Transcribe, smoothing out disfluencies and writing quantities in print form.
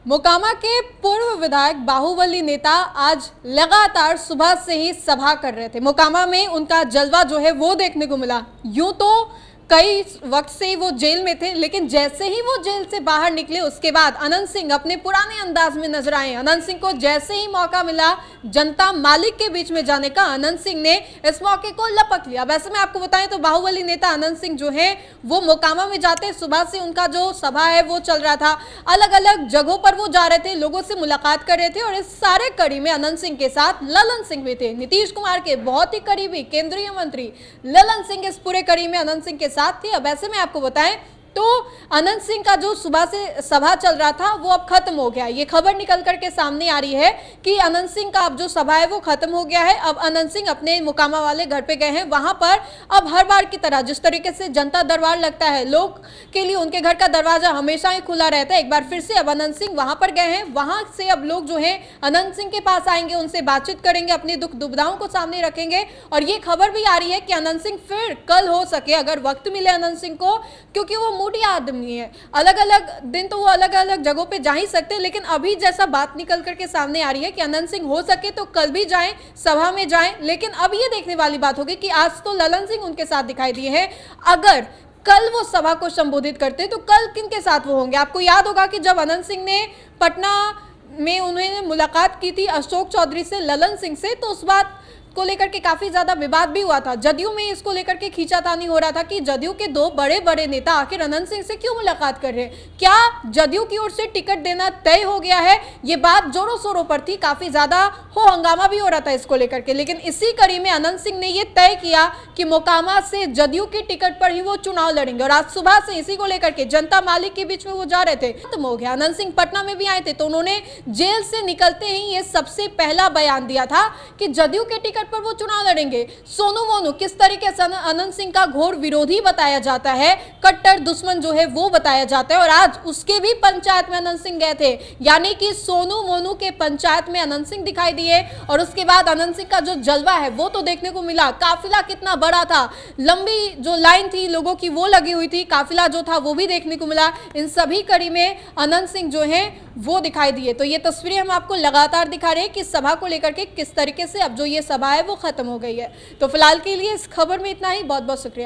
मोकामा के पूर्व विधायक बाहुबली नेता आज लगातार सुबह से ही सभा कर रहे थे। मोकामा में उनका जलवा जो है वो देखने को मिला। यूं तो कई वक्त से वो जेल में थे, लेकिन जैसे ही वो जेल से बाहर निकले उसके बाद अनंत सिंह अपने पुराने अंदाज में नजर आए। अनंत सिंह को जैसे ही मौका मिला जनता मालिक के बीच में जाने का, अनंत सिंह ने इस मौके को लपक लिया। वैसे मैं आपको बताएं तो बाहुबली नेता अनंत सिंह जो है वो मोकामा में जाते, सुबह से उनका जो सभा है वो चल रहा था। अलग अलग जगहों पर वो जा रहे थे, लोगों से मुलाकात कर रहे थे और इस सारे कड़ी में अनंत सिंह के साथ ललन सिंह भी थे। नीतीश कुमार के बहुत ही करीबी केंद्रीय मंत्री ललन सिंह इस पूरे कड़ी में अनंत सिंह के साथ थे। अब ऐसे में आपको बताएं तो अनंत सिंह का जो सुबह से सभा चल रहा था वो अब खत्म हो गया। ये खबर निकल करके सामने आ रही है कि अनंत सिंह का अब जो सभा है वो खत्म हो गया है। अब अनंत सिंह अपने मोकामा वाले घर पे गए हैं। वहां पर अब हर बार की तरह जिस तरीके से जनता दरबार लगता है, लोग के लिए उनके घर का दरवाजा हमेशा ही खुला रहता है, एक बार फिर से अब अनंत सिंह वहां पर गए हैं। वहां से अब लोग जो है अनंत सिंह के पास आएंगे, उनसे बातचीत करेंगे, अपनी दुख दुविधाओं को सामने रखेंगे। और ये खबर भी आ रही है कि अनंत सिंह फिर कल हो सके अगर वक्त मिले अनंत सिंह को, क्योंकि वो मूडी आदमी है, अलग अलग दिन तो वो अलग अलग जगहों पे जा ही सकते हैं, लेकिन अभी जैसा बात निकल करके सामने आ रही है कि अनंत सिंह हो सके तो कल भी जाएं, सभा में जाएं। लेकिन अब ये देखने वाली बात होगी कि आज तो ललन सिंह उनके साथ दिखाई दिए हैं, अगर कल वो सभा को संबोधित करते तो कल किन के साथ वो होंगे। आपको याद होगा कि जब अनंत सिंह ने पटना में उन्होंने मुलाकात की थी अशोक चौधरी से, ललन सिंह से, तो उस बात को लेकर के काफी ज्यादा विवाद भी हुआ था। जदयू में इसको लेकर के खींचातानी हो रहा था कि जदयू के दो बड़े बड़े नेता आखिर अनंत सिंह से क्यों मुलाकात कर रहे हैं, क्या जदयू की ओर से टिकट देना तय हो गया है। ये बात जोरों शोरों पर थी, काफी ज्यादा हंगामा भी हो रहा था इसको लेकर के। लेकिन इसी कड़ी में अनंत सिंह ने यह तय किया कि मोकामा से जदयू की टिकट पर ही वो चुनाव लड़ेंगे। और आज सुबह से इसी को लेकर के जनता मालिक के बीच में वो जा रहे थे। खत्म हो गया। अनंत सिंह पटना में भी आए थे तो उन्होंने जेल से निकलते ही ये सबसे पहला बयान दिया था कि जदयू के टिकट पर वो चुनाव लड़ेंगे। सोनू मोनू किस तरीके से अनंत सिंह का घोर विरोधी बताया जाता है, कट्टर दुश्मन जो है वो बताया जाता है, और आज उसके भी पंचायत में अनंत सिंह गए थे। यानी कि सोनू मोनू के पंचायत में अनंत सिंह दिखाई दिए और उसके बाद अनंत सिंह का जो जलवा है वो तो देखने को मिला। काफिला कितना बड़ा था, लंबी जो लाइन थी लोगों की वो लगी हुई थी, काफिला जो था वो भी देखने को मिला। इन सभी कड़ी में अनंत सिंह जो है वो दिखाई दिए। तो ये तस्वीरें हम आपको लगातार दिखा रहे हैं कि सभा को लेकर के किस तरीके से अब जो ये सभा है वो खत्म हो गई है। तो फिलहाल के लिए इस खबर में इतना ही। बहुत बहुत शुक्रिया।